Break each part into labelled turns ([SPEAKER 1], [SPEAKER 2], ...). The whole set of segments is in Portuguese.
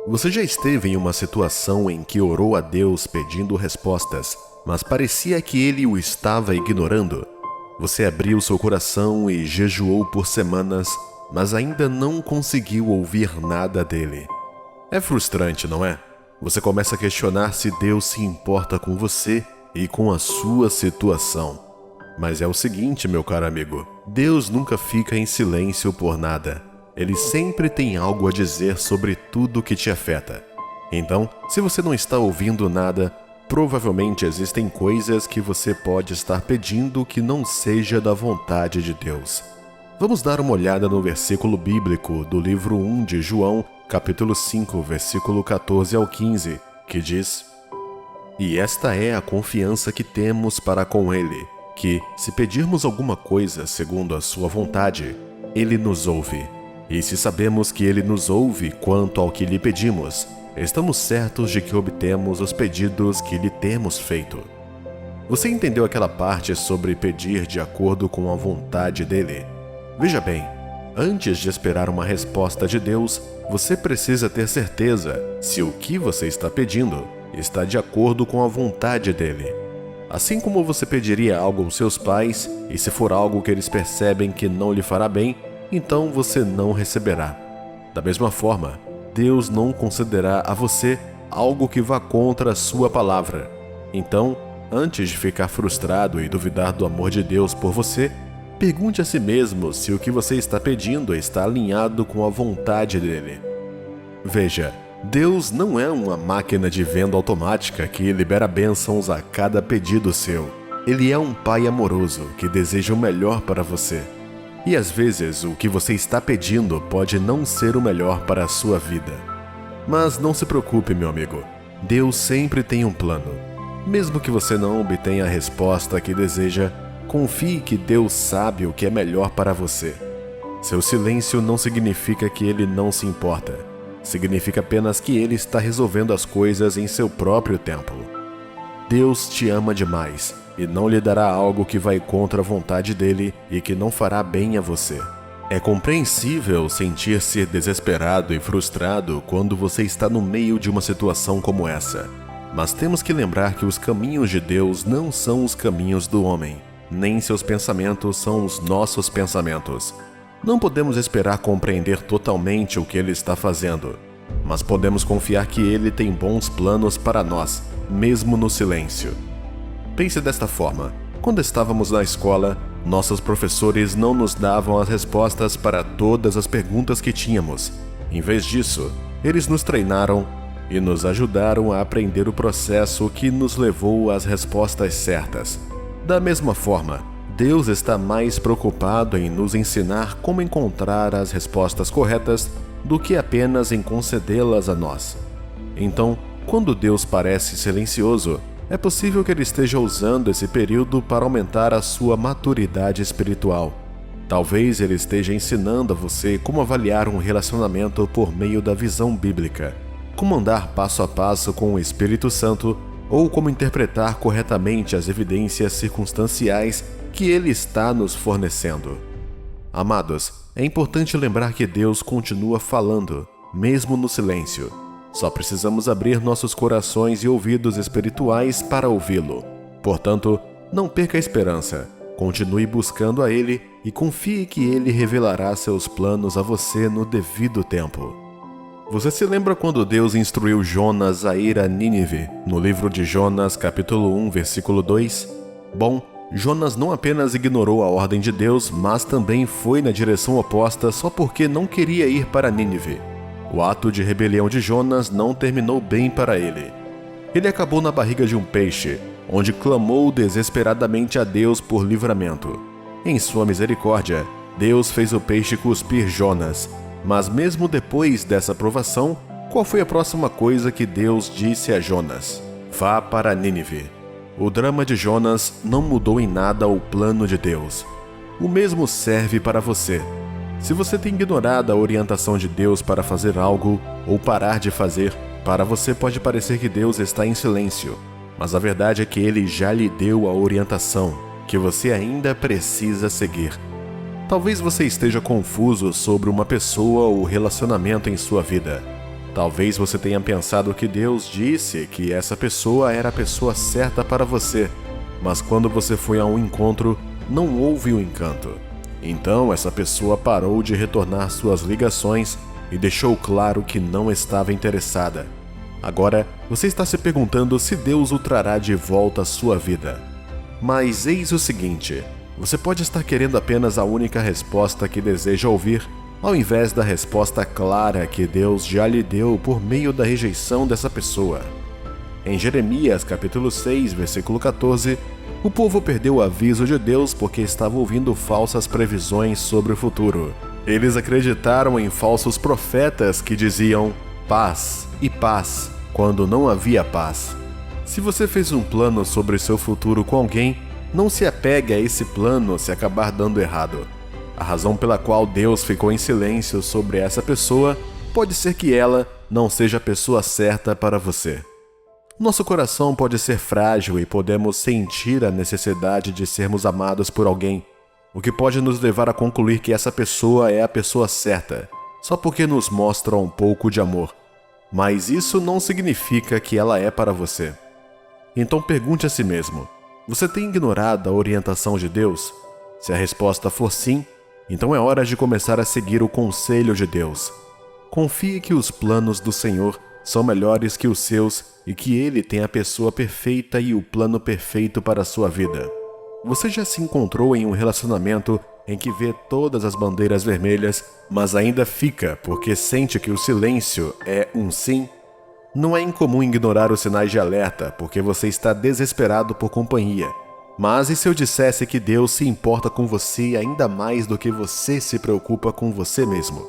[SPEAKER 1] Você já esteve em uma situação em que orou a Deus pedindo respostas, mas parecia que Ele o estava ignorando? Você abriu seu coração e jejuou por semanas, mas ainda não conseguiu ouvir nada dele. É frustrante, não é? Você começa a questionar se Deus se importa com você e com a sua situação. Mas é o seguinte, meu caro amigo, Deus nunca fica em silêncio por nada. Ele sempre tem algo a dizer sobre tudo que te afeta. Então, se você não está ouvindo nada, provavelmente existem coisas que você pode estar pedindo que não seja da vontade de Deus. Vamos dar uma olhada no versículo bíblico do livro 1 de João, capítulo 5, versículo 14 ao 15, que diz: E esta é a confiança que temos para com Ele, que, se pedirmos alguma coisa segundo a sua vontade, Ele nos ouve. E se sabemos que Ele nos ouve quanto ao que lhe pedimos, estamos certos de que obtemos os pedidos que lhe temos feito. Você entendeu aquela parte sobre pedir de acordo com a vontade dele? Veja bem, antes de esperar uma resposta de Deus, você precisa ter certeza se o que você está pedindo está de acordo com a vontade dele. Assim como você pediria algo aos seus pais, e se for algo que eles percebem que não lhe fará bem, então você não receberá. Da mesma forma, Deus não concederá a você algo que vá contra a sua palavra. Então, antes de ficar frustrado e duvidar do amor de Deus por você, pergunte a si mesmo se o que você está pedindo está alinhado com a vontade dele. Veja, Deus não é uma máquina de venda automática que libera bênçãos a cada pedido seu. Ele é um pai amoroso que deseja o melhor para você. E às vezes o que você está pedindo pode não ser o melhor para a sua vida. Mas não se preocupe, meu amigo. Deus sempre tem um plano. Mesmo que você não obtenha a resposta que deseja, confie que Deus sabe o que é melhor para você. Seu silêncio não significa que Ele não se importa. Significa apenas que Ele está resolvendo as coisas em seu próprio tempo. Deus te ama demais e não lhe dará algo que vai contra a vontade dele e que não fará bem a você. É compreensível sentir-se desesperado e frustrado quando você está no meio de uma situação como essa. Mas temos que lembrar que os caminhos de Deus não são os caminhos do homem, nem seus pensamentos são os nossos pensamentos. Não podemos esperar compreender totalmente o que Ele está fazendo, mas podemos confiar que Ele tem bons planos para nós, mesmo no silêncio. Pense desta forma: quando estávamos na escola, nossos professores não nos davam as respostas para todas as perguntas que tínhamos. Em vez disso, eles nos treinaram e nos ajudaram a aprender o processo que nos levou às respostas certas. Da mesma forma, Deus está mais preocupado em nos ensinar como encontrar as respostas corretas do que apenas em concedê-las a nós. Então, quando Deus parece silencioso, é possível que Ele esteja usando esse período para aumentar a sua maturidade espiritual. Talvez Ele esteja ensinando a você como avaliar um relacionamento por meio da visão bíblica, como andar passo a passo com o Espírito Santo ou como interpretar corretamente as evidências circunstanciais que Ele está nos fornecendo. Amados, é importante lembrar que Deus continua falando, mesmo no silêncio. Só precisamos abrir nossos corações e ouvidos espirituais para ouvi-lo. Portanto, não perca a esperança. Continue buscando a Ele e confie que Ele revelará seus planos a você no devido tempo. Você se lembra quando Deus instruiu Jonas a ir a Nínive, no livro de Jonas, capítulo 1, versículo 2? Bom, Jonas não apenas ignorou a ordem de Deus, mas também foi na direção oposta só porque não queria ir para Nínive. O ato de rebelião de Jonas não terminou bem para ele. Ele acabou na barriga de um peixe, onde clamou desesperadamente a Deus por livramento. Em sua misericórdia, Deus fez o peixe cuspir Jonas. Mas mesmo depois dessa provação, qual foi a próxima coisa que Deus disse a Jonas? Vá para Nínive. O drama de Jonas não mudou em nada o plano de Deus. O mesmo serve para você. Se você tem ignorado a orientação de Deus para fazer algo ou parar de fazer, para você pode parecer que Deus está em silêncio, mas a verdade é que Ele já lhe deu a orientação que você ainda precisa seguir. Talvez você esteja confuso sobre uma pessoa ou relacionamento em sua vida. Talvez você tenha pensado que Deus disse que essa pessoa era a pessoa certa para você, mas quando você foi a um encontro, não houve o encanto. Então essa pessoa parou de retornar suas ligações e deixou claro que não estava interessada. Agora, você está se perguntando se Deus o trará de volta à sua vida. Mas eis o seguinte, você pode estar querendo apenas a única resposta que deseja ouvir, ao invés da resposta clara que Deus já lhe deu por meio da rejeição dessa pessoa. Em Jeremias capítulo 6, versículo 14, o povo perdeu o aviso de Deus porque estava ouvindo falsas previsões sobre o futuro. Eles acreditaram em falsos profetas que diziam paz e paz, quando não havia paz. Se você fez um plano sobre seu futuro com alguém, não se apegue a esse plano se acabar dando errado. A razão pela qual Deus ficou em silêncio sobre essa pessoa pode ser que ela não seja a pessoa certa para você. Nosso coração pode ser frágil e podemos sentir a necessidade de sermos amados por alguém, o que pode nos levar a concluir que essa pessoa é a pessoa certa, só porque nos mostra um pouco de amor. Mas isso não significa que ela é para você. Então pergunte a si mesmo, você tem ignorado a orientação de Deus? Se a resposta for sim, então é hora de começar a seguir o conselho de Deus. Confie que os planos do Senhor são melhores que os seus e que Ele tem a pessoa perfeita e o plano perfeito para a sua vida. Você já se encontrou em um relacionamento em que vê todas as bandeiras vermelhas, mas ainda fica porque sente que o silêncio é um sim? Não é incomum ignorar os sinais de alerta porque você está desesperado por companhia. Mas e se eu dissesse que Deus se importa com você ainda mais do que você se preocupa com você mesmo?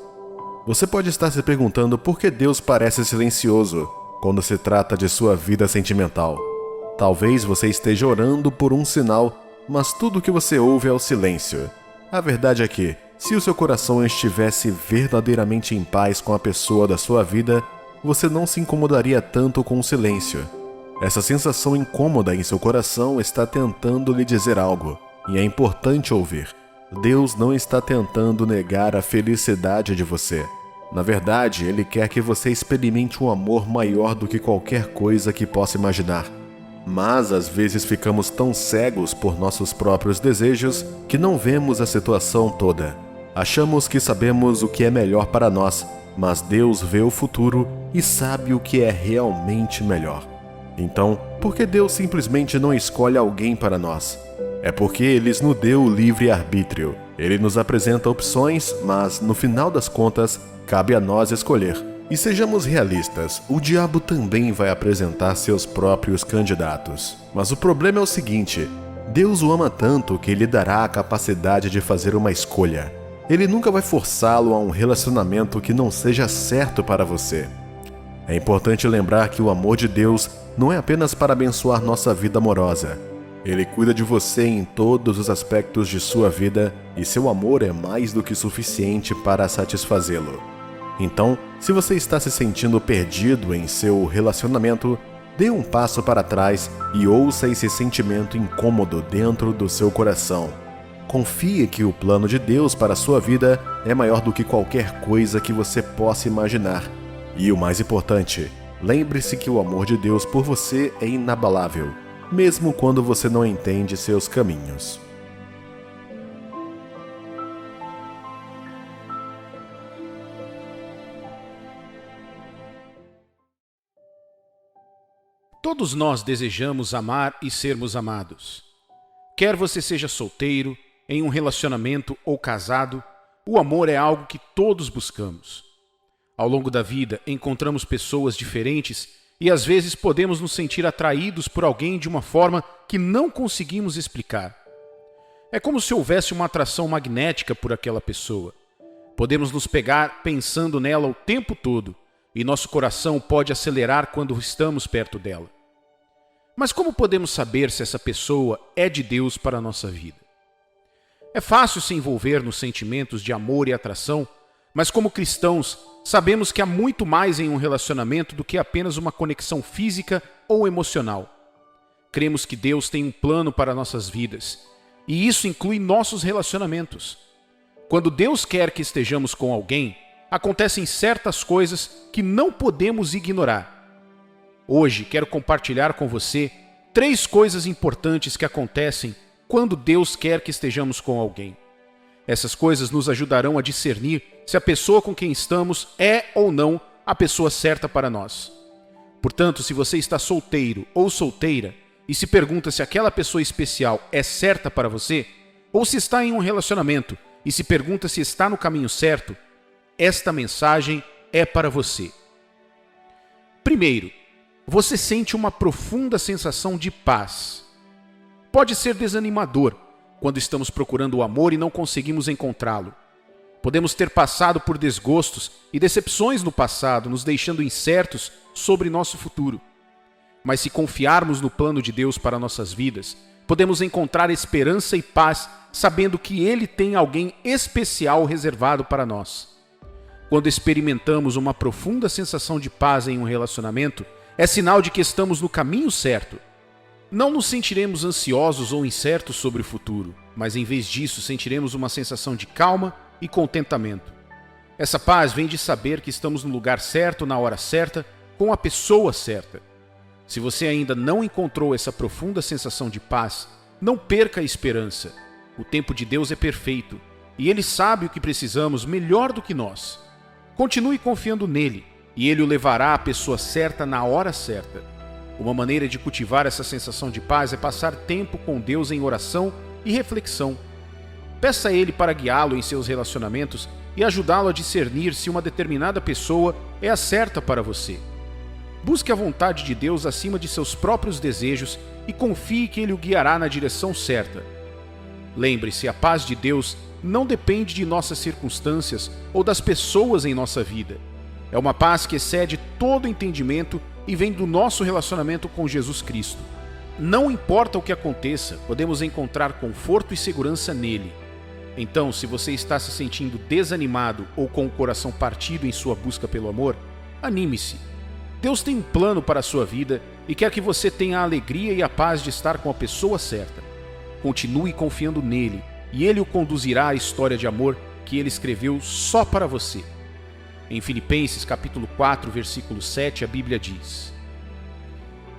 [SPEAKER 1] Você pode estar se perguntando por que Deus parece silencioso quando se trata de sua vida sentimental. Talvez você esteja orando por um sinal, mas tudo o que você ouve é o silêncio. A verdade é que, se o seu coração estivesse verdadeiramente em paz com a pessoa da sua vida, você não se incomodaria tanto com o silêncio. Essa sensação incômoda em seu coração está tentando lhe dizer algo, e é importante ouvir. Deus não está tentando negar a felicidade de você. Na verdade, Ele quer que você experimente um amor maior do que qualquer coisa que possa imaginar. Mas às vezes ficamos tão cegos por nossos próprios desejos que não vemos a situação toda. Achamos que sabemos o que é melhor para nós, mas Deus vê o futuro e sabe o que é realmente melhor. Então, por que Deus simplesmente não escolhe alguém para nós? É porque Ele nos deu o livre-arbítrio. Ele nos apresenta opções, mas, no final das contas, cabe a nós escolher. E sejamos realistas, o diabo também vai apresentar seus próprios candidatos. Mas o problema é o seguinte, Deus o ama tanto que lhe dará a capacidade de fazer uma escolha. Ele nunca vai forçá-lo a um relacionamento que não seja certo para você. É importante lembrar que o amor de Deus não é apenas para abençoar nossa vida amorosa. Ele cuida de você em todos os aspectos de sua vida e seu amor é mais do que suficiente para satisfazê-lo. Então, se você está se sentindo perdido em seu relacionamento, dê um passo para trás e ouça esse sentimento incômodo dentro do seu coração. Confie que o plano de Deus para a sua vida é maior do que qualquer coisa que você possa imaginar. E o mais importante, lembre-se que o amor de Deus por você é inabalável, mesmo quando você não entende seus caminhos.
[SPEAKER 2] Todos nós desejamos amar e sermos amados. Quer você seja solteiro, em um relacionamento ou casado, o amor é algo que todos buscamos. Ao longo da vida, encontramos pessoas diferentes e às vezes podemos nos sentir atraídos por alguém de uma forma que não conseguimos explicar. É como se houvesse uma atração magnética por aquela pessoa. Podemos nos pegar pensando nela o tempo todo e nosso coração pode acelerar quando estamos perto dela. Mas como podemos saber se essa pessoa é de Deus para a nossa vida? É fácil se envolver nos sentimentos de amor e atração, mas como cristãos, sabemos que há muito mais em um relacionamento do que apenas uma conexão física ou emocional. Cremos que Deus tem um plano para nossas vidas, e isso inclui nossos relacionamentos. Quando Deus quer que estejamos com alguém, acontecem certas coisas que não podemos ignorar. Hoje quero compartilhar com você 3 coisas importantes que acontecem quando Deus quer que estejamos com alguém. Essas coisas nos ajudarão a discernir se a pessoa com quem estamos é ou não a pessoa certa para nós. Portanto, se você está solteiro ou solteira e se pergunta se aquela pessoa especial é certa para você, ou se está em um relacionamento e se pergunta se está no caminho certo, esta mensagem é para você. Primeiro, você sente uma profunda sensação de paz. Pode ser desanimador quando estamos procurando o amor e não conseguimos encontrá-lo. Podemos ter passado por desgostos e decepções no passado, nos deixando incertos sobre nosso futuro. Mas se confiarmos no plano de Deus para nossas vidas, podemos encontrar esperança e paz, sabendo que Ele tem alguém especial reservado para nós. Quando experimentamos uma profunda sensação de paz em um relacionamento, é sinal de que estamos no caminho certo. Não nos sentiremos ansiosos ou incertos sobre o futuro, mas em vez disso sentiremos uma sensação de calma e contentamento. Essa paz vem de saber que estamos no lugar certo, na hora certa, com a pessoa certa. Se você ainda não encontrou essa profunda sensação de paz, não perca a esperança. O tempo de Deus é perfeito e Ele sabe o que precisamos melhor do que nós. Continue confiando nele e Ele o levará à pessoa certa na hora certa. Uma maneira de cultivar essa sensação de paz é passar tempo com Deus em oração e reflexão. Peça a Ele para guiá-lo em seus relacionamentos e ajudá-lo a discernir se uma determinada pessoa é a certa para você. Busque a vontade de Deus acima de seus próprios desejos e confie que Ele o guiará na direção certa. Lembre-se, a paz de Deus não depende de nossas circunstâncias ou das pessoas em nossa vida. É uma paz que excede todo entendimento e vem do nosso relacionamento com Jesus Cristo. Não importa o que aconteça, podemos encontrar conforto e segurança nele. Então, se você está se sentindo desanimado ou com o coração partido em sua busca pelo amor, anime-se. Deus tem um plano para a sua vida e quer que você tenha a alegria e a paz de estar com a pessoa certa. Continue confiando nele e ele o conduzirá à história de amor que ele escreveu só para você. Em Filipenses capítulo 4, versículo 7, a Bíblia diz: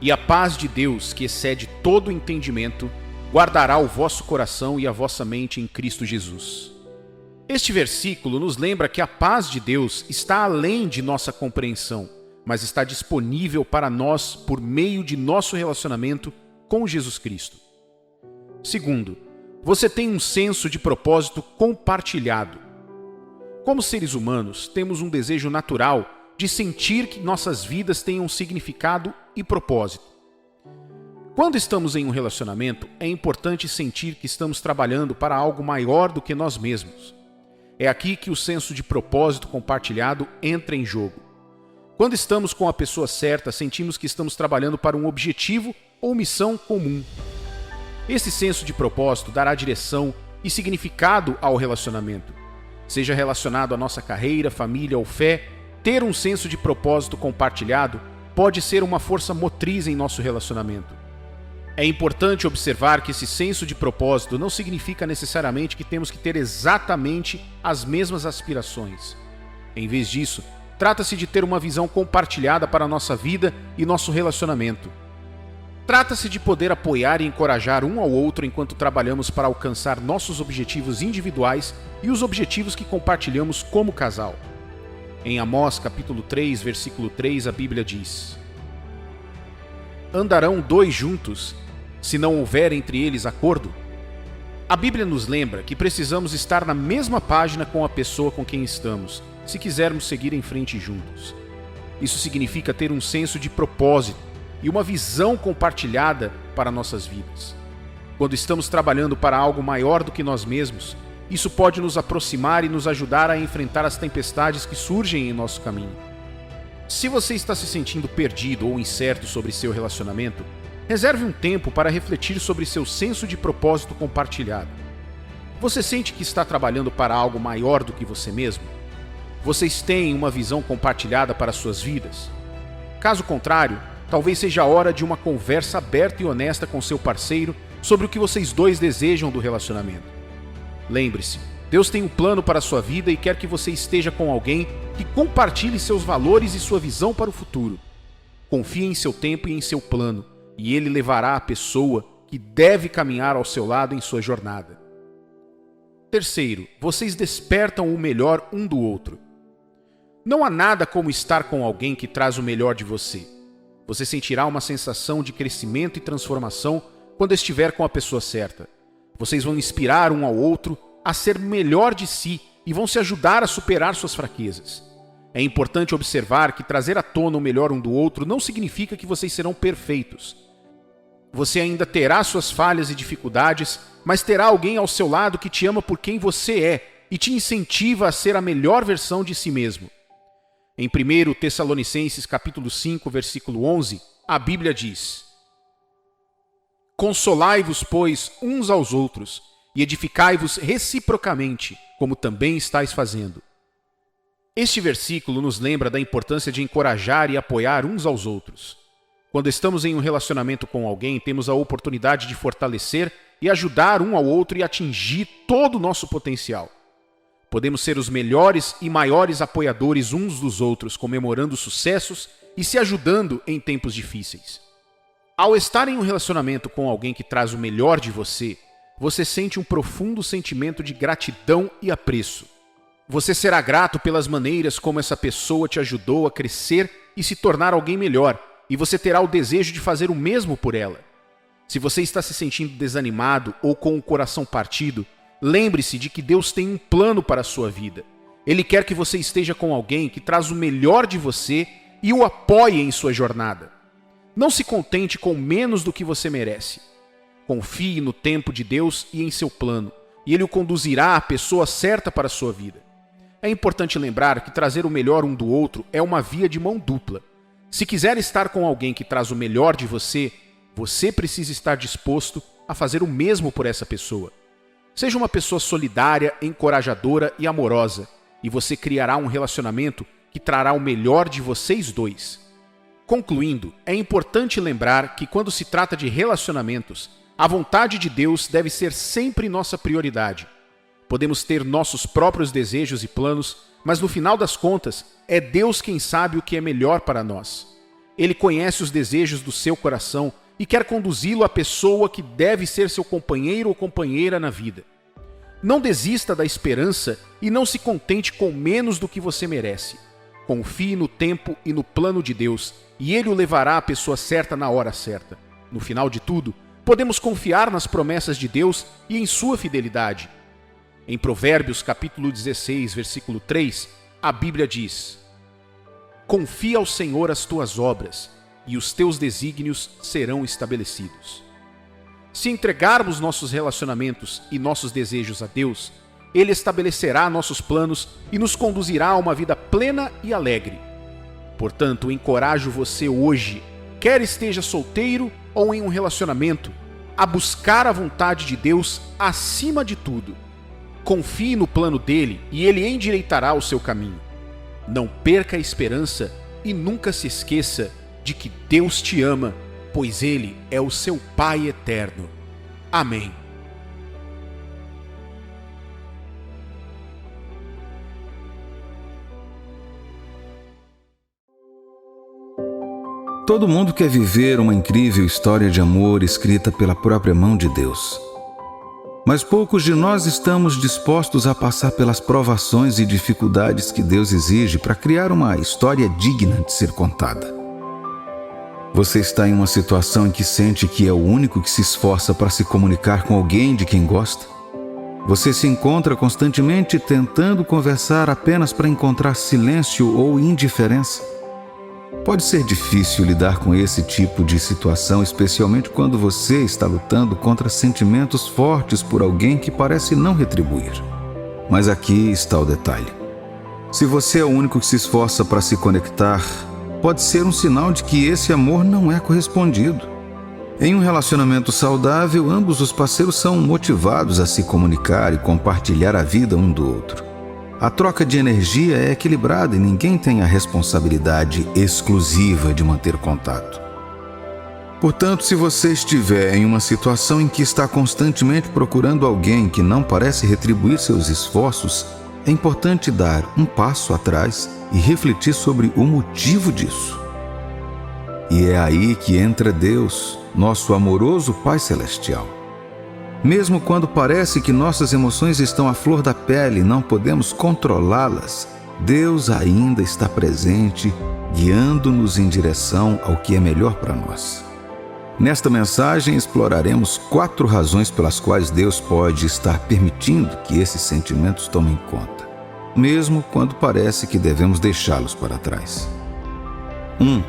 [SPEAKER 2] "E a paz de Deus, que excede todo o entendimento, guardará o vosso coração e a vossa mente em Cristo Jesus." Este versículo nos lembra que a paz de Deus está além de nossa compreensão, mas está disponível para nós por meio de nosso relacionamento com Jesus Cristo. Segundo, você tem um senso de propósito compartilhado. Como seres humanos, temos um desejo natural de sentir que nossas vidas têm um significado e propósito. Quando estamos em um relacionamento, é importante sentir que estamos trabalhando para algo maior do que nós mesmos. É aqui que o senso de propósito compartilhado entra em jogo. Quando estamos com a pessoa certa, sentimos que estamos trabalhando para um objetivo ou missão comum. Esse senso de propósito dará direção e significado ao relacionamento. Seja relacionado à nossa carreira, família ou fé, ter um senso de propósito compartilhado pode ser uma força motriz em nosso relacionamento. É importante observar que esse senso de propósito não significa necessariamente que temos que ter exatamente as mesmas aspirações. Em vez disso, trata-se de ter uma visão compartilhada para a nossa vida e nosso relacionamento. Trata-se de poder apoiar e encorajar um ao outro enquanto trabalhamos para alcançar nossos objetivos individuais e os objetivos que compartilhamos como casal. Em Amós capítulo 3, versículo 3, a Bíblia diz: "Andarão 2 juntos, se não houver entre eles acordo?" A Bíblia nos lembra que precisamos estar na mesma página com a pessoa com quem estamos, se quisermos seguir em frente juntos. Isso significa ter um senso de propósito e uma visão compartilhada para nossas vidas. Quando estamos trabalhando para algo maior do que nós mesmos, isso pode nos aproximar e nos ajudar a enfrentar as tempestades que surgem em nosso caminho. Se você está se sentindo perdido ou incerto sobre seu relacionamento, reserve um tempo para refletir sobre seu senso de propósito compartilhado. Você sente que está trabalhando para algo maior do que você mesmo? Vocês têm uma visão compartilhada para suas vidas? Caso contrário, talvez seja a hora de uma conversa aberta e honesta com seu parceiro sobre o que vocês dois desejam do relacionamento. Lembre-se, Deus tem um plano para a sua vida e quer que você esteja com alguém que compartilhe seus valores e sua visão para o futuro. Confie em seu tempo e em seu plano, e Ele levará a pessoa que deve caminhar ao seu lado em sua jornada. Terceiro, vocês despertam o melhor um do outro. Não há nada como estar com alguém que traz o melhor de você. Você sentirá uma sensação de crescimento e transformação quando estiver com a pessoa certa. Vocês vão inspirar um ao outro a ser melhor de si e vão se ajudar a superar suas fraquezas. É importante observar que trazer à tona o melhor um do outro não significa que vocês serão perfeitos. Você ainda terá suas falhas e dificuldades, mas terá alguém ao seu lado que te ama por quem você é e te incentiva a ser a melhor versão de si mesmo. Em 1 Tessalonicenses capítulo 5, versículo 11, a Bíblia diz: Consolai-vos, pois, uns aos outros, e edificai-vos reciprocamente, como também estáis fazendo. Este versículo nos lembra da importância de encorajar e apoiar uns aos outros. Quando estamos em um relacionamento com alguém, temos a oportunidade de fortalecer e ajudar um ao outro e atingir todo o nosso potencial. Podemos ser os melhores e maiores apoiadores uns dos outros, comemorando sucessos e se ajudando em tempos difíceis. Ao estar em um relacionamento com alguém que traz o melhor de você, você sente um profundo sentimento de gratidão e apreço. Você será grato pelas maneiras como essa pessoa te ajudou a crescer e se tornar alguém melhor, e você terá o desejo de fazer o mesmo por ela. Se você está se sentindo desanimado ou com o coração partido, lembre-se de que Deus tem um plano para a sua vida. Ele quer que você esteja com alguém que traz o melhor de você e o apoie em sua jornada. Não se contente com menos do que você merece. Confie no tempo de Deus e em seu plano, e Ele o conduzirá à pessoa certa para a sua vida. É importante lembrar que trazer o melhor um do outro é uma via de mão dupla. Se quiser estar com alguém que traz o melhor de você, você precisa estar disposto a fazer o mesmo por essa pessoa. Seja uma pessoa solidária, encorajadora e amorosa, e você criará um relacionamento que trará o melhor de vocês dois. Concluindo, é importante lembrar que quando se trata de relacionamentos, a vontade de Deus deve ser sempre nossa prioridade. Podemos ter nossos próprios desejos e planos, mas no final das contas, é Deus quem sabe o que é melhor para nós. Ele conhece os desejos do seu coração e quer conduzi-lo à pessoa que deve ser seu companheiro ou companheira na vida. Não desista da esperança e não se contente com menos do que você merece. Confie no tempo e no plano de Deus, e Ele o levará à pessoa certa na hora certa. No final de tudo, podemos confiar nas promessas de Deus e em sua fidelidade. Em Provérbios capítulo 16, versículo 3, a Bíblia diz: Confia ao Senhor as tuas obras, e os teus desígnios serão estabelecidos. Se entregarmos nossos relacionamentos e nossos desejos a Deus, Ele estabelecerá nossos planos e nos conduzirá a uma vida plena e alegre. Portanto, encorajo você hoje, quer esteja solteiro ou em um relacionamento, a buscar a vontade de Deus acima de tudo. Confie no plano dele e ele endireitará o seu caminho. Não perca a esperança e nunca se esqueça de que Deus te ama, pois Ele é o seu Pai eterno. Amém.
[SPEAKER 3] Todo mundo quer viver uma incrível história de amor escrita pela própria mão de Deus. Mas poucos de nós estamos dispostos a passar pelas provações e dificuldades que Deus exige para criar uma história digna de ser contada. Você está em uma situação em que sente que é o único que se esforça para se comunicar com alguém de quem gosta? Você se encontra constantemente tentando conversar apenas para encontrar silêncio ou indiferença? Pode ser difícil lidar com esse tipo de situação, especialmente quando você está lutando contra sentimentos fortes por alguém que parece não retribuir. Mas aqui está o detalhe. Se você é o único que se esforça para se conectar, pode ser um sinal de que esse amor não é correspondido. Em um relacionamento saudável, ambos os parceiros são motivados a se comunicar e compartilhar a vida um do outro. A troca de energia é equilibrada e ninguém tem a responsabilidade exclusiva de manter contato. Portanto, se você estiver em uma situação em que está constantemente procurando alguém que não parece retribuir seus esforços, é importante dar um passo atrás e refletir sobre o motivo disso. E é aí que entra Deus, nosso amoroso Pai Celestial. Mesmo quando parece que nossas emoções estão à flor da pele e não podemos controlá-las, Deus ainda está presente, guiando-nos em direção ao que é melhor para nós. Nesta mensagem, exploraremos 4 razões pelas quais Deus pode estar permitindo que esses sentimentos tomem conta, mesmo quando parece que devemos deixá-los para trás. 1.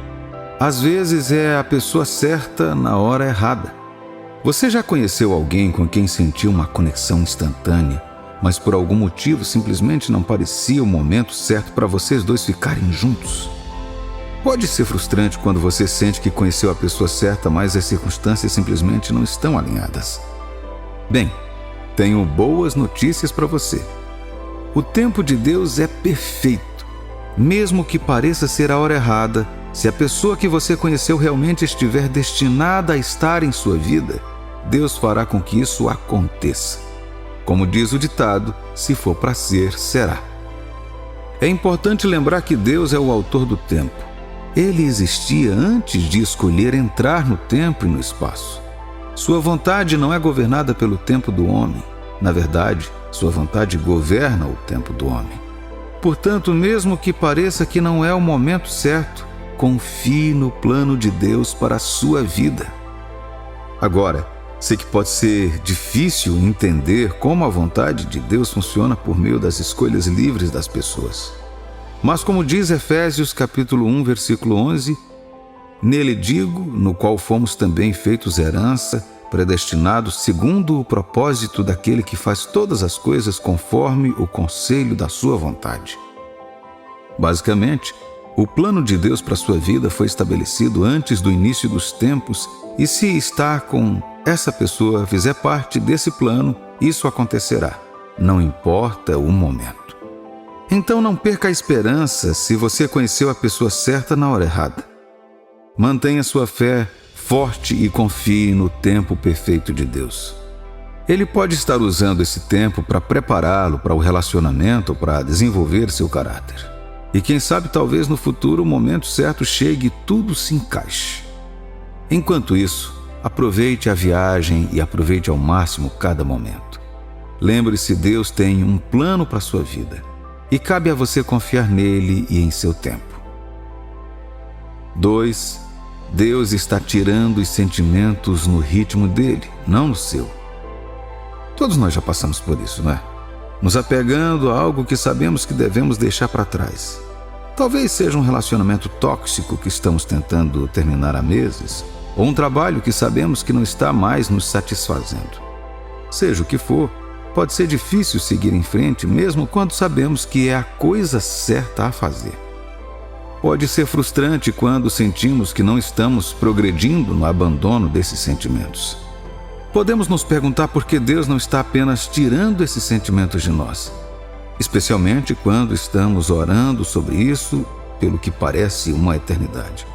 [SPEAKER 3] Às vezes é a pessoa certa na hora errada. Você já conheceu alguém com quem sentiu uma conexão instantânea, mas por algum motivo simplesmente não parecia o momento certo para vocês dois ficarem juntos? Pode ser frustrante quando você sente que conheceu a pessoa certa, mas as circunstâncias simplesmente não estão alinhadas. Bem, tenho boas notícias para você. O tempo de Deus é perfeito. Mesmo que pareça ser a hora errada, se a pessoa que você conheceu realmente estiver destinada a estar em sua vida, Deus fará com que isso aconteça. Como diz o ditado, se for para ser, será. É importante lembrar que Deus é o autor do tempo. Ele existia antes de escolher entrar no tempo e no espaço. Sua vontade não é governada pelo tempo do homem. Na verdade, sua vontade governa o tempo do homem. Portanto, mesmo que pareça que não é o momento certo, confie no plano de Deus para a sua vida. Agora, sei que pode ser difícil entender como a vontade de Deus funciona por meio das escolhas livres das pessoas. Mas como diz Efésios capítulo 1, versículo 11, nele digo, no qual fomos também feitos herança, predestinados segundo o propósito daquele que faz todas as coisas conforme o conselho da sua vontade. Basicamente, o plano de Deus para a sua vida foi estabelecido antes do início dos tempos, e se estar com essa pessoa fizer parte desse plano, isso acontecerá, não importa o momento. Então não perca a esperança se você conheceu a pessoa certa na hora errada. Mantenha sua fé forte e confie no tempo perfeito de Deus. Ele pode estar usando esse tempo para prepará-lo para o relacionamento ou para desenvolver seu caráter. E quem sabe talvez no futuro o momento certo chegue e tudo se encaixe. Enquanto isso, aproveite a viagem e aproveite ao máximo cada momento. Lembre-se, Deus tem um plano para a sua vida. E cabe a você confiar nele e em seu tempo. 2. Deus está tirando os sentimentos no ritmo dele, não no seu. Todos nós já passamos por isso, não é? Nos apegando a algo que sabemos que devemos deixar para trás. Talvez seja um relacionamento tóxico que estamos tentando terminar há meses, ou um trabalho que sabemos que não está mais nos satisfazendo. Seja o que for, pode ser difícil seguir em frente mesmo quando sabemos que é a coisa certa a fazer. Pode ser frustrante quando sentimos que não estamos progredindo no abandono desses sentimentos. Podemos nos perguntar por que Deus não está apenas tirando esses sentimentos de nós, especialmente quando estamos orando sobre isso pelo que parece uma eternidade.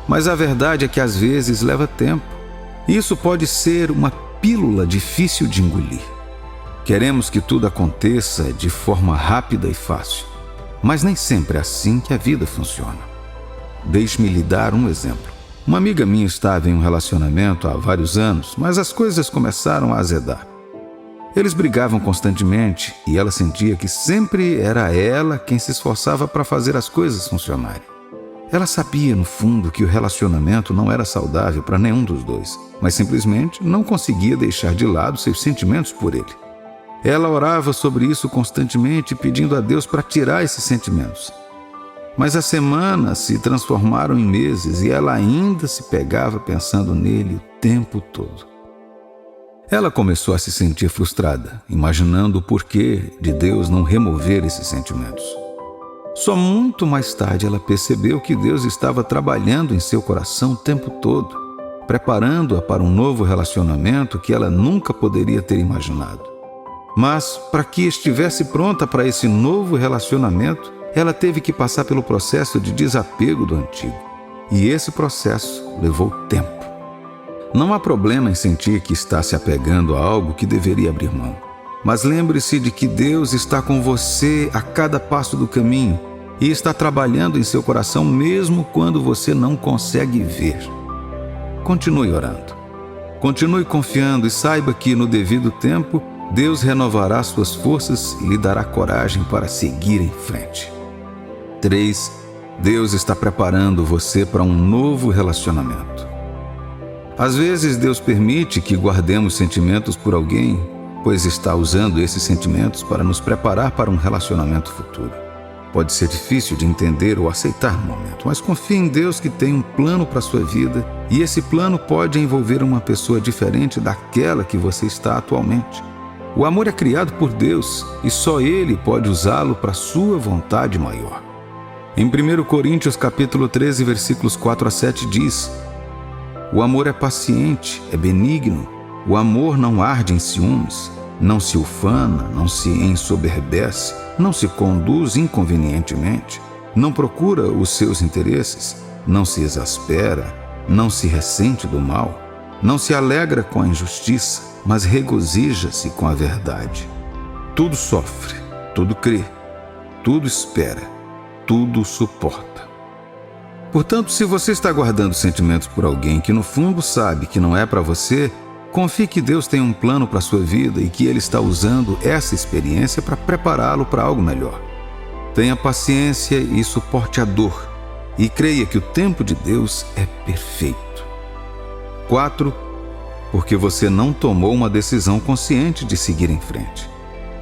[SPEAKER 3] Mas a verdade é que às vezes leva tempo. Isso pode ser uma pílula difícil de engolir. Queremos que tudo aconteça de forma rápida e fácil, mas nem sempre é assim que a vida funciona. Deixe-me lhe dar um exemplo. Uma amiga minha estava em um relacionamento há vários anos, mas as coisas começaram a azedar. Eles brigavam constantemente e ela sentia que sempre era ela quem se esforçava para fazer as coisas funcionarem. Ela sabia, no fundo, que o relacionamento não era saudável para nenhum dos dois, mas simplesmente não conseguia deixar de lado seus sentimentos por ele. Ela orava sobre isso constantemente, pedindo a Deus para tirar esses sentimentos. Mas as semanas se transformaram em meses e ela ainda se pegava pensando nele o tempo todo. Ela começou a se sentir frustrada, imaginando o porquê de Deus não remover esses sentimentos. Só muito mais tarde ela percebeu que Deus estava trabalhando em seu coração o tempo todo, preparando-a para um novo relacionamento que ela nunca poderia ter imaginado. Mas, para que estivesse pronta para esse novo relacionamento, ela teve que passar pelo processo de desapego do antigo. E esse processo levou tempo. Não há problema em sentir que está se apegando a algo que deveria abrir mão. Mas lembre-se de que Deus está com você a cada passo do caminho e está trabalhando em seu coração mesmo quando você não consegue ver. Continue orando. Continue confiando e saiba que, no devido tempo, Deus renovará suas forças e lhe dará coragem para seguir em frente. 3. Deus está preparando você para um novo relacionamento. Às vezes, Deus permite que guardemos sentimentos por alguém, pois está usando esses sentimentos para nos preparar para um relacionamento futuro. Pode ser difícil de entender ou aceitar no momento, mas confie em Deus que tem um plano para a sua vida e esse plano pode envolver uma pessoa diferente daquela que você está atualmente. O amor é criado por Deus e só Ele pode usá-lo para a sua vontade maior. Em 1 Coríntios capítulo 13, versículos 4 a 7 diz: o amor é paciente, é benigno, o amor não arde em ciúmes, não se ufana, não se ensoberbece, não se conduz inconvenientemente, não procura os seus interesses, não se exaspera, não se ressente do mal, não se alegra com a injustiça, mas regozija-se com a verdade. Tudo sofre, tudo crê, tudo espera, tudo suporta. Portanto, se você está guardando sentimentos por alguém que no fundo sabe que não é para você, confie que Deus tem um plano para a sua vida e que Ele está usando essa experiência para prepará-lo para algo melhor. Tenha paciência e suporte a dor, e creia que o tempo de Deus é perfeito. 4. Porque você não tomou uma decisão consciente de seguir em frente.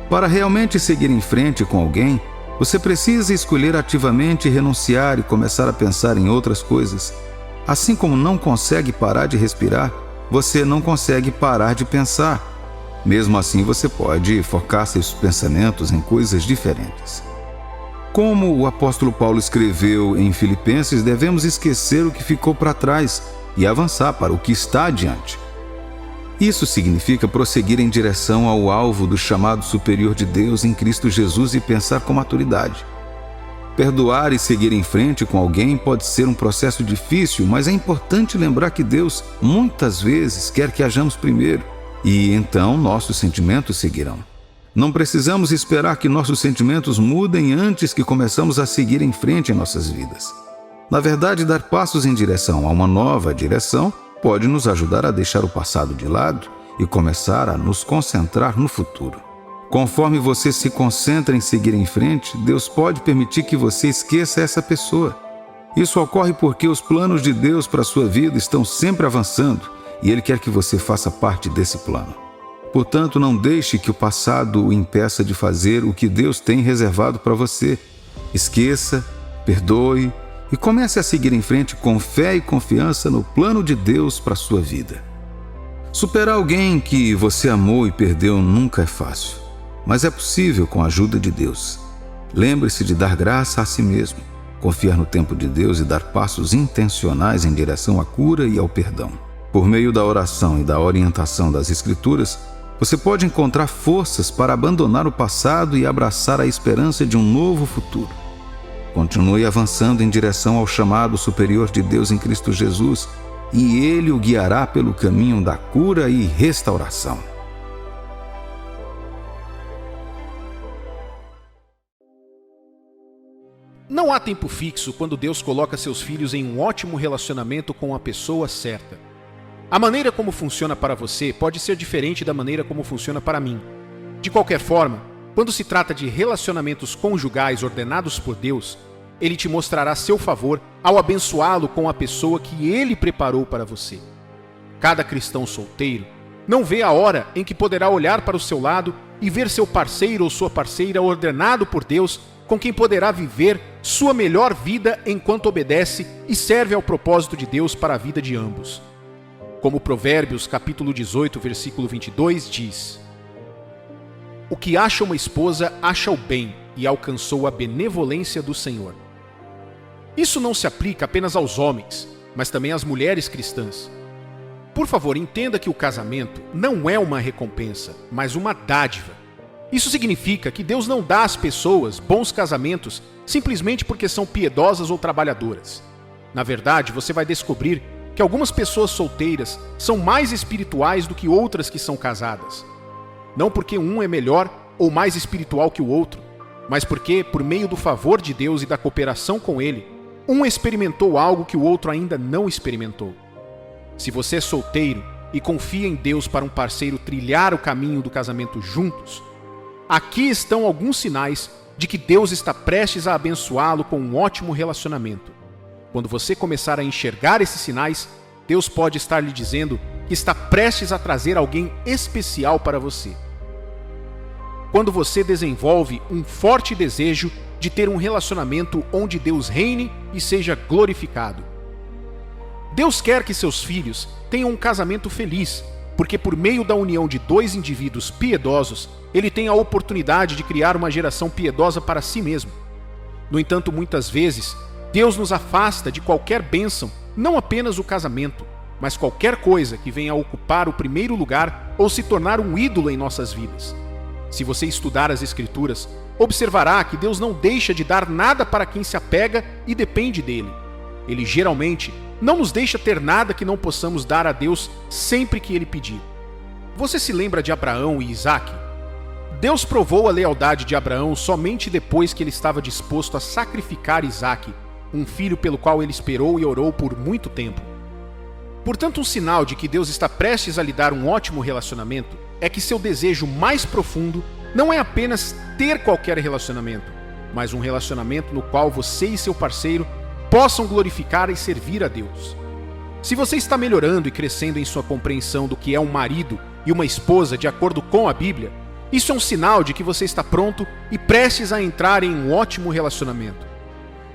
[SPEAKER 3] Para realmente seguir em frente com alguém, você precisa escolher ativamente renunciar e começar a pensar em outras coisas. Assim como não consegue parar de respirar, você não consegue parar de pensar. Mesmo assim, você pode focar seus pensamentos em coisas diferentes. Como o apóstolo Paulo escreveu em Filipenses, devemos esquecer o que ficou para trás e avançar para o que está adiante. Isso significa prosseguir em direção ao alvo do chamado superior de Deus em Cristo Jesus e pensar com maturidade. Perdoar e seguir em frente com alguém pode ser um processo difícil, mas é importante lembrar que Deus muitas vezes quer que hajamos primeiro, e então nossos sentimentos seguirão. Não precisamos esperar que nossos sentimentos mudem antes que começamos a seguir em frente em nossas vidas. Na verdade, dar passos em direção a uma nova direção pode nos ajudar a deixar o passado de lado e começar a nos concentrar no futuro. Conforme você se concentra em seguir em frente, Deus pode permitir que você esqueça essa pessoa. Isso ocorre porque os planos de Deus para a sua vida estão sempre avançando e Ele quer que você faça parte desse plano. Portanto, não deixe que o passado o impeça de fazer o que Deus tem reservado para você. Esqueça, perdoe e comece a seguir em frente com fé e confiança no plano de Deus para a sua vida. Superar alguém que você amou e perdeu nunca é fácil, mas é possível com a ajuda de Deus. Lembre-se de dar graça a si mesmo, confiar no tempo de Deus e dar passos intencionais em direção à cura e ao perdão. Por meio da oração e da orientação das Escrituras, você pode encontrar forças para abandonar o passado e abraçar a esperança de um novo futuro. Continue avançando em direção ao chamado superior de Deus em Cristo Jesus, e Ele o guiará pelo caminho da cura e restauração.
[SPEAKER 2] Não há tempo fixo quando Deus coloca seus filhos em um ótimo relacionamento com a pessoa certa. A maneira como funciona para você pode ser diferente da maneira como funciona para mim. De qualquer forma, quando se trata de relacionamentos conjugais ordenados por Deus, Ele te mostrará seu favor ao abençoá-lo com a pessoa que Ele preparou para você. Cada cristão solteiro não vê a hora em que poderá olhar para o seu lado e ver seu parceiro ou sua parceira ordenado por Deus, com quem poderá viver sua melhor vida enquanto obedece e serve ao propósito de Deus para a vida de ambos. Como Provérbios capítulo 18, versículo 22 diz: o que acha uma esposa acha o bem e alcançou a benevolência do Senhor. Isso não se aplica apenas aos homens, mas também às mulheres cristãs. Por favor, entenda que o casamento não é uma recompensa, mas uma dádiva. Isso significa que Deus não dá às pessoas bons casamentos simplesmente porque são piedosas ou trabalhadoras. Na verdade, você vai descobrir que que algumas pessoas solteiras são mais espirituais do que outras que são casadas. Não porque um é melhor ou mais espiritual que o outro, mas porque, por meio do favor de Deus e da cooperação com Ele, um experimentou algo que o outro ainda não experimentou. Se você é solteiro e confia em Deus para um parceiro trilhar o caminho do casamento juntos, aqui estão alguns sinais de que Deus está prestes a abençoá-lo com um ótimo relacionamento. Quando você começar a enxergar esses sinais, Deus pode estar lhe dizendo que está prestes a trazer alguém especial para você. Quando você desenvolve um forte desejo de ter um relacionamento onde Deus reine e seja glorificado. Deus quer que seus filhos tenham um casamento feliz, porque por meio da união de dois indivíduos piedosos, Ele tem a oportunidade de criar uma geração piedosa para si mesmo. No entanto, muitas vezes, Deus nos afasta de qualquer bênção, não apenas o casamento, mas qualquer coisa que venha a ocupar o primeiro lugar ou se tornar um ídolo em nossas vidas. Se você estudar as Escrituras, observará que Deus não deixa de dar nada para quem se apega e depende dele. Ele geralmente não nos deixa ter nada que não possamos dar a Deus sempre que Ele pedir. Você se lembra de Abraão e Isaque? Deus provou a lealdade de Abraão somente depois que ele estava disposto a sacrificar Isaque, um filho pelo qual ele esperou e orou por muito tempo. Portanto, um sinal de que Deus está prestes a lhe dar um ótimo relacionamento é que seu desejo mais profundo não é apenas ter qualquer relacionamento, mas um relacionamento no qual você e seu parceiro possam glorificar e servir a Deus. Se você está melhorando e crescendo em sua compreensão do que é um marido e uma esposa de acordo com a Bíblia, isso é um sinal de que você está pronto e prestes a entrar em um ótimo relacionamento.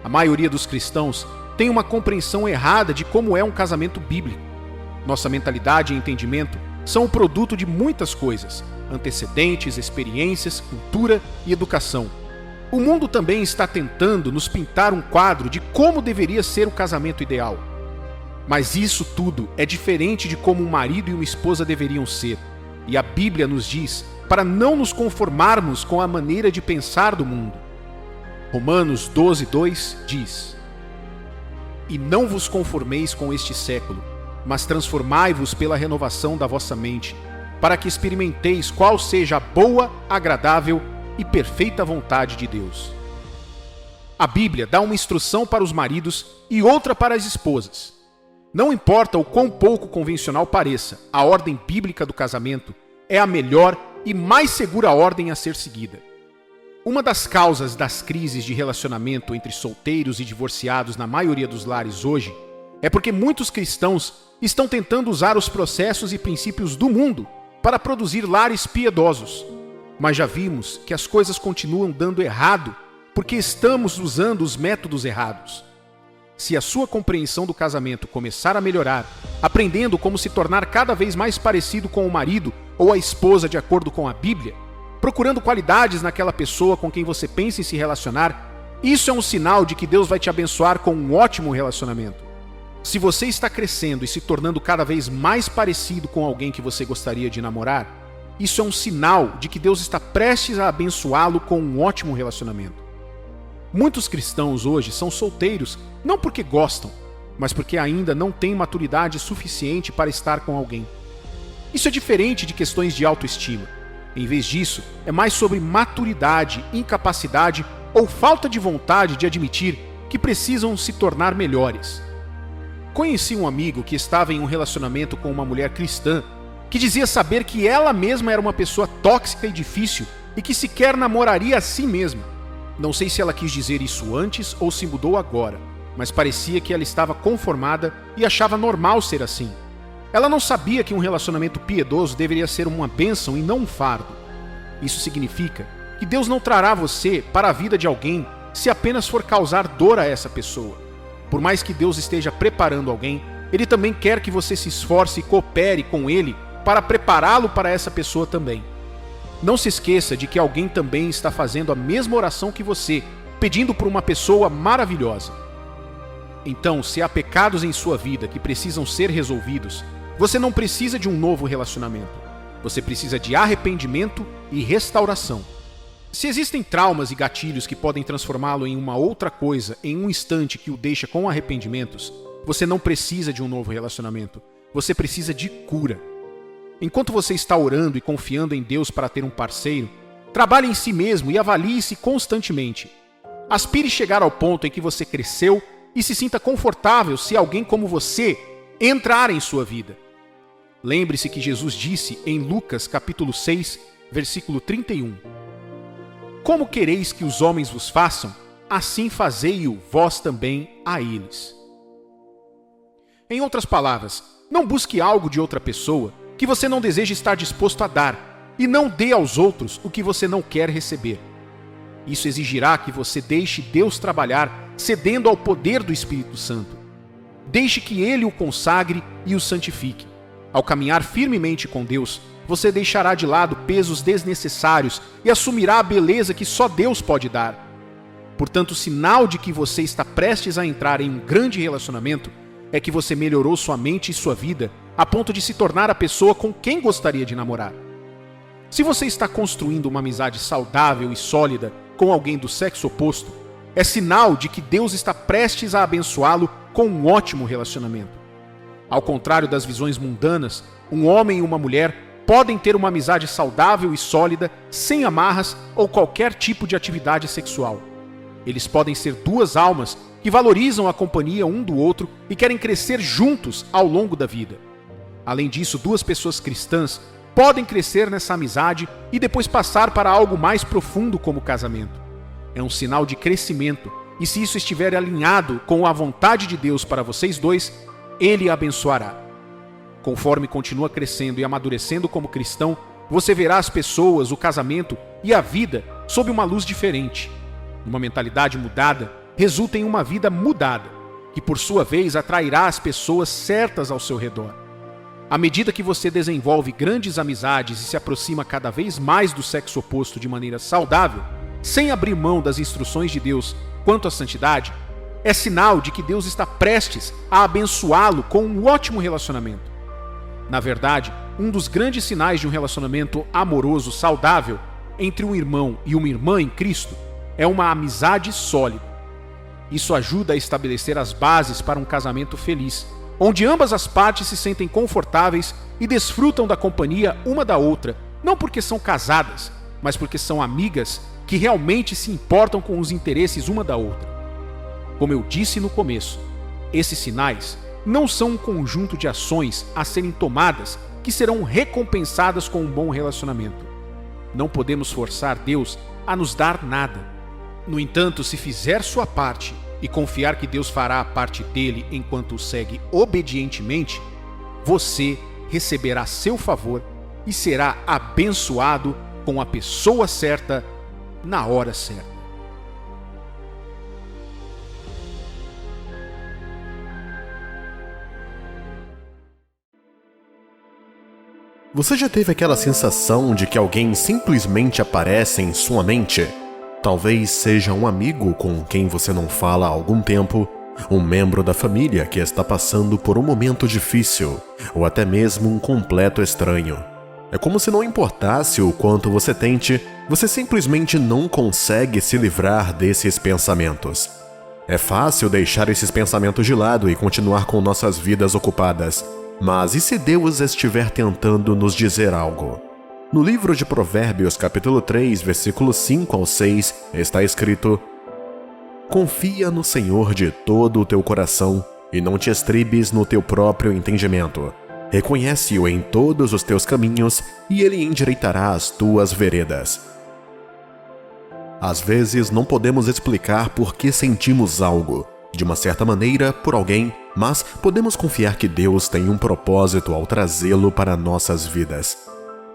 [SPEAKER 2] A maioria dos cristãos tem uma compreensão errada de como é um casamento bíblico. Nossa mentalidade e entendimento são o produto de muitas coisas, antecedentes, experiências, cultura e educação. O mundo também está tentando nos pintar um quadro de como deveria ser o casamento ideal. Mas isso tudo é diferente de como um marido e uma esposa deveriam ser. E a Bíblia nos diz para não nos conformarmos com a maneira de pensar do mundo. Romanos 12:2 diz: E não vos conformeis com este século, mas transformai-vos pela renovação da vossa mente, para que experimenteis qual seja a boa, agradável e perfeita vontade de Deus. A Bíblia dá uma instrução para os maridos e outra para as esposas. Não importa o quão pouco convencional pareça, a ordem bíblica do casamento é a melhor e mais segura ordem a ser seguida. Uma das causas das crises de relacionamento entre solteiros e divorciados na maioria dos lares hoje é porque muitos cristãos estão tentando usar os processos e princípios do mundo para produzir lares piedosos. Mas já vimos que as coisas continuam dando errado porque estamos usando os métodos errados. Se a sua compreensão do casamento começar a melhorar, aprendendo como se tornar cada vez mais parecido com o marido ou a esposa de acordo com a Bíblia, procurando qualidades naquela pessoa com quem você pensa em se relacionar, isso é um sinal de que Deus vai te abençoar com um ótimo relacionamento. Se você está crescendo e se tornando cada vez mais parecido com alguém que você gostaria de namorar, isso é um sinal de que Deus está prestes a abençoá-lo com um ótimo relacionamento. Muitos cristãos hoje são solteiros não porque gostam, mas porque ainda não têm maturidade suficiente para estar com alguém. Isso é diferente de questões de autoestima. Em vez disso, é mais sobre maturidade, incapacidade ou falta de vontade de admitir que precisam se tornar melhores. Conheci um amigo que estava em um relacionamento com uma mulher cristã que dizia saber que ela mesma era uma pessoa tóxica e difícil e que sequer namoraria a si mesma. Não sei se ela quis dizer isso antes ou se mudou agora, mas parecia que ela estava conformada e achava normal ser assim. Ela não sabia que um relacionamento piedoso deveria ser uma bênção e não um fardo. Isso significa que Deus não trará você para a vida de alguém se apenas for causar dor a essa pessoa. Por mais que Deus esteja preparando alguém, Ele também quer que você se esforce e coopere com Ele para prepará-lo para essa pessoa também. Não se esqueça de que alguém também está fazendo a mesma oração que você, pedindo por uma pessoa maravilhosa. Então, se há pecados em sua vida que precisam ser resolvidos, você não precisa de um novo relacionamento. Você precisa de arrependimento e restauração. Se existem traumas e gatilhos que podem transformá-lo em uma outra coisa em um instante que o deixa com arrependimentos, Você não precisa de um novo relacionamento. Você precisa de cura. Enquanto você está orando e confiando em Deus para ter um parceiro, trabalhe em si mesmo e avalie-se constantemente. Aspire chegar ao ponto em que você cresceu e se sinta confortável se alguém como você entrar em sua vida. Lembre-se que Jesus disse em Lucas capítulo 6, versículo 31. Como quereis que os homens vos façam, assim fazei-o vós também a eles. Em outras palavras, não busque algo de outra pessoa que você não deseja estar disposto a dar, e não dê aos outros o que você não quer receber. Isso exigirá que você deixe Deus trabalhar, cedendo ao poder do Espírito Santo. Deixe que Ele o consagre e o santifique. Ao caminhar firmemente com Deus, você deixará de lado pesos desnecessários e assumirá a beleza que só Deus pode dar. Portanto, o sinal de que você está prestes a entrar em um grande relacionamento é que você melhorou sua mente e sua vida a ponto de se tornar a pessoa com quem gostaria de namorar. Se você está construindo uma amizade saudável e sólida com alguém do sexo oposto, é sinal de que Deus está prestes a abençoá-lo com um ótimo relacionamento. Ao contrário das visões mundanas, um homem e uma mulher podem ter uma amizade saudável e sólida, sem amarras ou qualquer tipo de atividade sexual. Eles podem ser duas almas que valorizam a companhia um do outro e querem crescer juntos ao longo da vida. Além disso, duas pessoas cristãs podem crescer nessa amizade e depois passar para algo mais profundo como o casamento. É um sinal de crescimento, e se isso estiver alinhado com a vontade de Deus para vocês dois, Ele abençoará. Conforme continua crescendo e amadurecendo como cristão, você verá as pessoas, o casamento e a vida sob uma luz diferente. Uma mentalidade mudada resulta em uma vida mudada, que por sua vez atrairá as pessoas certas ao seu redor. À medida que você desenvolve grandes amizades e se aproxima cada vez mais do sexo oposto de maneira saudável, sem abrir mão das instruções de Deus quanto à santidade, é sinal de que Deus está prestes a abençoá-lo com um ótimo relacionamento. Na verdade, um dos grandes sinais de um relacionamento amoroso saudável entre um irmão e uma irmã em Cristo é uma amizade sólida. Isso ajuda a estabelecer as bases para um casamento feliz, onde ambas as partes se sentem confortáveis e desfrutam da companhia uma da outra, não porque são casadas, mas porque são amigas que realmente se importam com os interesses uma da outra. Como eu disse no começo, esses sinais não são um conjunto de ações a serem tomadas que serão recompensadas com um bom relacionamento. Não podemos forçar Deus a nos dar nada. No entanto, se fizer sua parte e confiar que Deus fará a parte dele enquanto o segue obedientemente, você receberá seu favor e será abençoado com a pessoa certa na hora certa.
[SPEAKER 1] Você já teve aquela sensação de que alguém simplesmente aparece em sua mente? Talvez seja um amigo com quem você não fala há algum tempo, um membro da família que está passando por um momento difícil, ou até mesmo um completo estranho. É como se não importasse o quanto você tente, você simplesmente não consegue se livrar desses pensamentos. É fácil deixar esses pensamentos de lado e continuar com nossas vidas ocupadas. Mas e se Deus estiver tentando nos dizer algo? No livro de Provérbios, capítulo 3, versículos 5 ao 6, está escrito: Confia no Senhor de todo o teu coração e não te estribes no teu próprio entendimento. Reconhece-o em todos os teus caminhos e ele endireitará as tuas veredas. Às vezes não podemos explicar por que sentimos algo, de uma certa maneira, por alguém, mas podemos confiar que Deus tem um propósito ao trazê-lo para nossas vidas.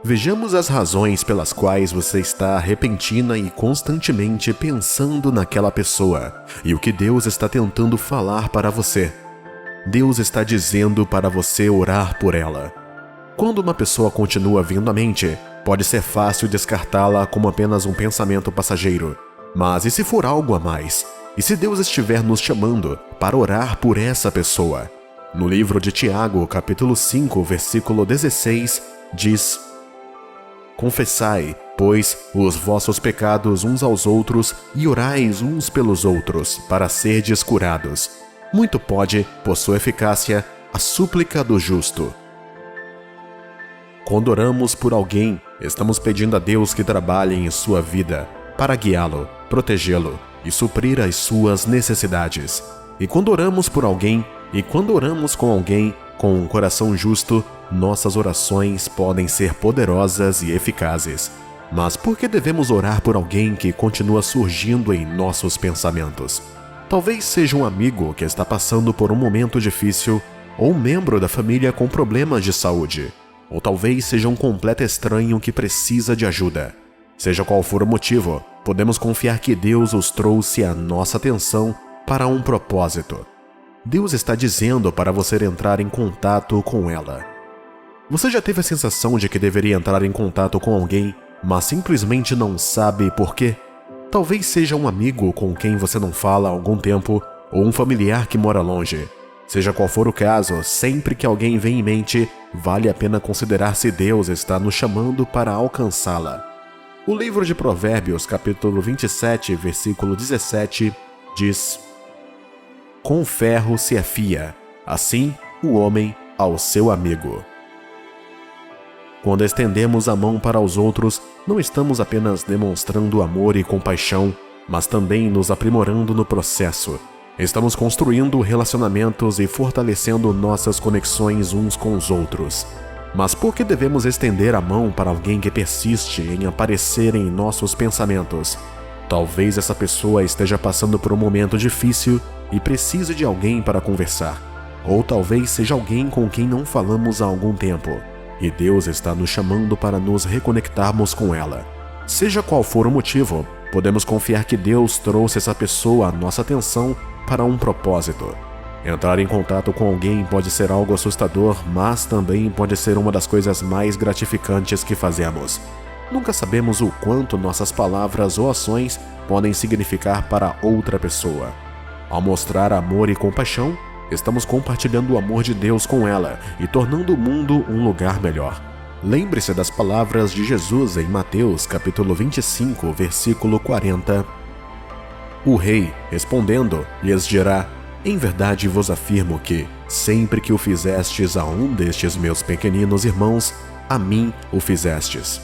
[SPEAKER 1] Vejamos as razões pelas quais você está repentina e constantemente pensando naquela pessoa e o que Deus está tentando falar para você. Deus está dizendo para você orar por ela. Quando uma pessoa continua vindo à mente, pode ser fácil descartá-la como apenas um pensamento passageiro. Mas e se for algo a mais? E se Deus estiver nos chamando para orar por essa pessoa? No livro de Tiago, capítulo 5, versículo 16, diz: Confessai, pois, os vossos pecados uns aos outros e orais uns pelos outros, para serdes curados. Muito pode, por sua eficácia, a súplica do justo. Quando oramos por alguém, estamos pedindo a Deus que trabalhe em sua vida para guiá-lo, protegê-lo e suprir as suas necessidades. E quando oramos por alguém, e quando oramos com alguém com um coração justo, nossas orações podem ser poderosas e eficazes. Mas por que devemos orar por alguém que continua surgindo em nossos pensamentos? Talvez seja um amigo que está passando por um momento difícil, ou um membro da família com problemas de saúde, ou talvez seja um completo estranho que precisa de ajuda. Seja qual for o motivo, podemos confiar que Deus os trouxe à nossa atenção para um propósito. Deus está dizendo para você entrar em contato com ela. Você já teve a sensação de que deveria entrar em contato com alguém, mas simplesmente não sabe por quê? Talvez seja um amigo com quem você não fala há algum tempo, ou um familiar que mora longe. Seja qual for o caso, sempre que alguém vem em mente, vale a pena considerar se Deus está nos chamando para alcançá-la. O livro de Provérbios, capítulo 27, versículo 17, diz: Com ferro se afia, assim o homem ao seu amigo. Quando estendemos a mão para os outros, não estamos apenas demonstrando amor e compaixão, mas também nos aprimorando no processo. Estamos construindo relacionamentos e fortalecendo nossas conexões uns com os outros. Mas por que devemos estender a mão para alguém que persiste em aparecer em nossos pensamentos? Talvez essa pessoa esteja passando por um momento difícil e precise de alguém para conversar. Ou talvez seja alguém com quem não falamos há algum tempo, e Deus está nos chamando para nos reconectarmos com ela. Seja qual for o motivo, podemos confiar que Deus trouxe essa pessoa à nossa atenção para um propósito. Entrar em contato com alguém pode ser algo assustador, mas também pode ser uma das coisas mais gratificantes que fazemos. Nunca sabemos o quanto nossas palavras ou ações podem significar para outra pessoa. Ao mostrar amor e compaixão, estamos compartilhando o amor de Deus com ela e tornando o mundo um lugar melhor. Lembre-se das palavras de Jesus em Mateus capítulo 25, versículo 40. O rei, respondendo, lhes dirá: Em verdade vos afirmo que, sempre que o fizestes a um destes meus pequeninos irmãos, a mim o fizestes.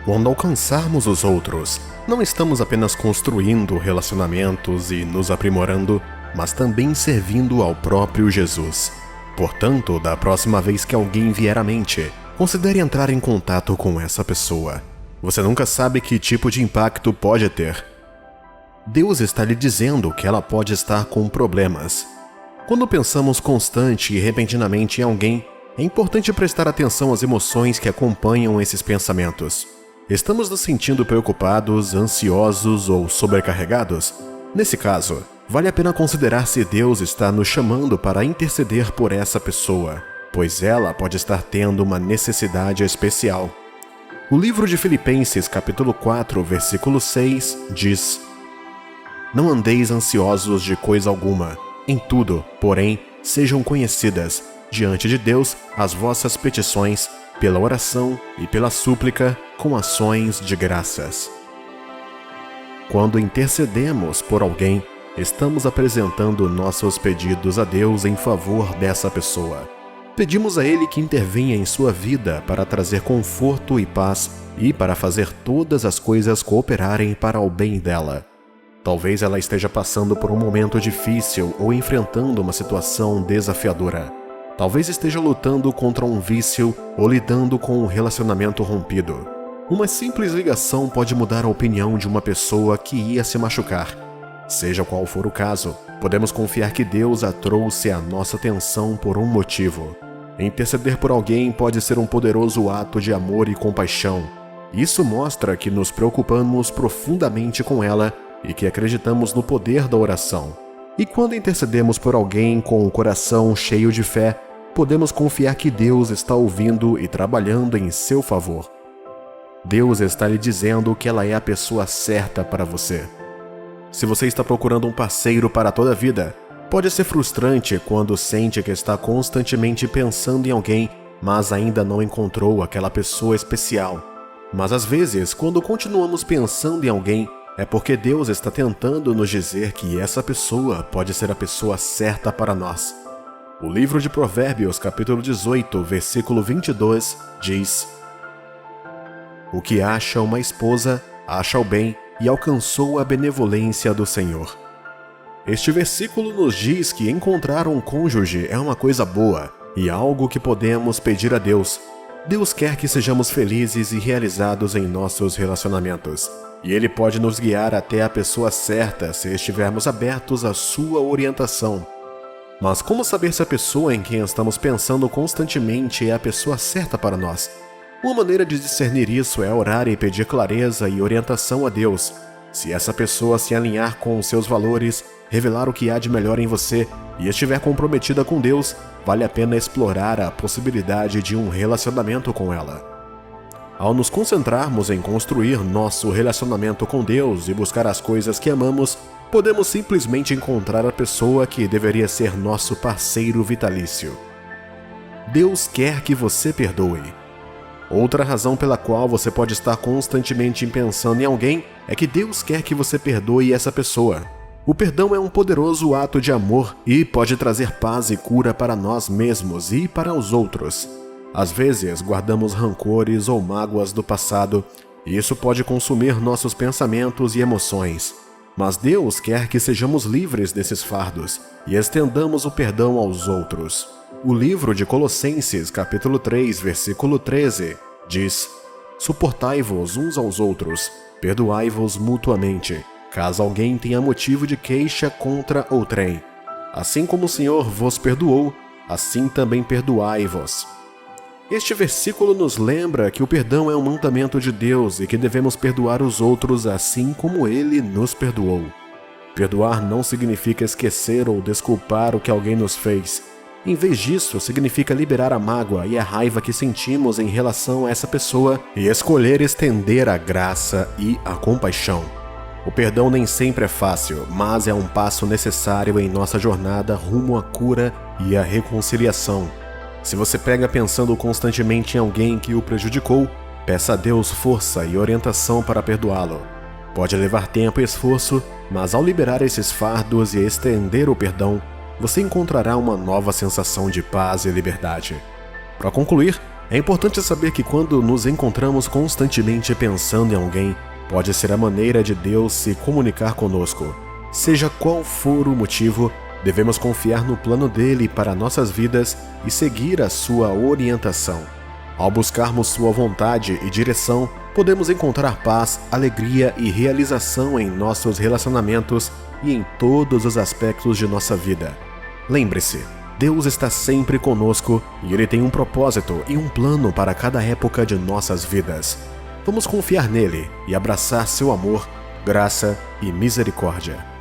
[SPEAKER 1] Quando alcançarmos os outros, não estamos apenas construindo relacionamentos e nos aprimorando, mas também servindo ao próprio Jesus. Portanto, da próxima vez que alguém vier à mente, considere entrar em contato com essa pessoa. Você nunca sabe que tipo de impacto pode ter. Deus está lhe dizendo que ela pode estar com problemas. Quando pensamos constante e repentinamente em alguém, é importante prestar atenção às emoções que acompanham esses pensamentos. Estamos nos sentindo preocupados, ansiosos ou sobrecarregados? Nesse caso, vale a pena considerar se Deus está nos chamando para interceder por essa pessoa, pois ela pode estar tendo uma necessidade especial. O livro de Filipenses, capítulo 4, versículo 6, diz: Não andeis ansiosos de coisa alguma. Em tudo, porém, sejam conhecidas, diante de Deus, as vossas petições, pela oração e pela súplica, com ações de graças. Quando intercedemos por alguém, estamos apresentando nossos pedidos a Deus em favor dessa pessoa. Pedimos a Ele que intervenha em sua vida para trazer conforto e paz e para fazer todas as coisas cooperarem para o bem dela. Talvez ela esteja passando por um momento difícil ou enfrentando uma situação desafiadora. Talvez esteja lutando contra um vício ou lidando com um relacionamento rompido. Uma simples ligação pode mudar a opinião de uma pessoa que ia se machucar. Seja qual for o caso, podemos confiar que Deus a trouxe à nossa atenção por um motivo. Interceder por alguém pode ser um poderoso ato de amor e compaixão. Isso mostra que nos preocupamos profundamente com ela e que acreditamos no poder da oração. E quando intercedemos por alguém com o coração cheio de fé, podemos confiar que Deus está ouvindo e trabalhando em seu favor. Deus está lhe dizendo que ela é a pessoa certa para você. Se você está procurando um parceiro para toda a vida, pode ser frustrante quando sente que está constantemente pensando em alguém, mas ainda não encontrou aquela pessoa especial. Mas às vezes, quando continuamos pensando em alguém, é porque Deus está tentando nos dizer que essa pessoa pode ser a pessoa certa para nós. O livro de Provérbios, capítulo 18, versículo 22, diz: O que acha uma esposa, acha o bem e alcançou a benevolência do Senhor. Este versículo nos diz que encontrar um cônjuge é uma coisa boa e algo que podemos pedir a Deus. Deus quer que sejamos felizes e realizados em nossos relacionamentos. E Ele pode nos guiar até a pessoa certa se estivermos abertos à sua orientação. Mas como saber se a pessoa em quem estamos pensando constantemente é a pessoa certa para nós? Uma maneira de discernir isso é orar e pedir clareza e orientação a Deus. Se essa pessoa se alinhar com os seus valores, revelar o que há de melhor em você e estiver comprometida com Deus, vale a pena explorar a possibilidade de um relacionamento com ela. Ao nos concentrarmos em construir nosso relacionamento com Deus e buscar as coisas que amamos, podemos simplesmente encontrar a pessoa que deveria ser nosso parceiro vitalício. Deus quer que você perdoe. Outra razão pela qual você pode estar constantemente pensando em alguém é que Deus quer que você perdoe essa pessoa. O perdão é um poderoso ato de amor e pode trazer paz e cura para nós mesmos e para os outros. Às vezes, guardamos rancores ou mágoas do passado, e isso pode consumir nossos pensamentos e emoções. Mas Deus quer que sejamos livres desses fardos e estendamos o perdão aos outros. O livro de Colossenses, capítulo 3, versículo 13, diz: Suportai-vos uns aos outros, perdoai-vos mutuamente, caso alguém tenha motivo de queixa contra outrem. Assim como o Senhor vos perdoou, assim também perdoai-vos. Este versículo nos lembra que o perdão é um mandamento de Deus e que devemos perdoar os outros assim como Ele nos perdoou. Perdoar não significa esquecer ou desculpar o que alguém nos fez. Em vez disso, significa liberar a mágoa e a raiva que sentimos em relação a essa pessoa e escolher estender a graça e a compaixão. O perdão nem sempre é fácil, mas é um passo necessário em nossa jornada rumo à cura e à reconciliação. Se você pega pensando constantemente em alguém que o prejudicou, peça a Deus força e orientação para perdoá-lo. Pode levar tempo e esforço, mas ao liberar esses fardos e estender o perdão, você encontrará uma nova sensação de paz e liberdade. Para concluir, é importante saber que quando nos encontramos constantemente pensando em alguém, pode ser a maneira de Deus se comunicar conosco. Seja qual for o motivo, devemos confiar no plano dele para nossas vidas e seguir a sua orientação. Ao buscarmos sua vontade e direção, podemos encontrar paz, alegria e realização em nossos relacionamentos e em todos os aspectos de nossa vida. Lembre-se, Deus está sempre conosco e Ele tem um propósito e um plano para cada época de nossas vidas. Vamos confiar nele e abraçar seu amor, graça e misericórdia.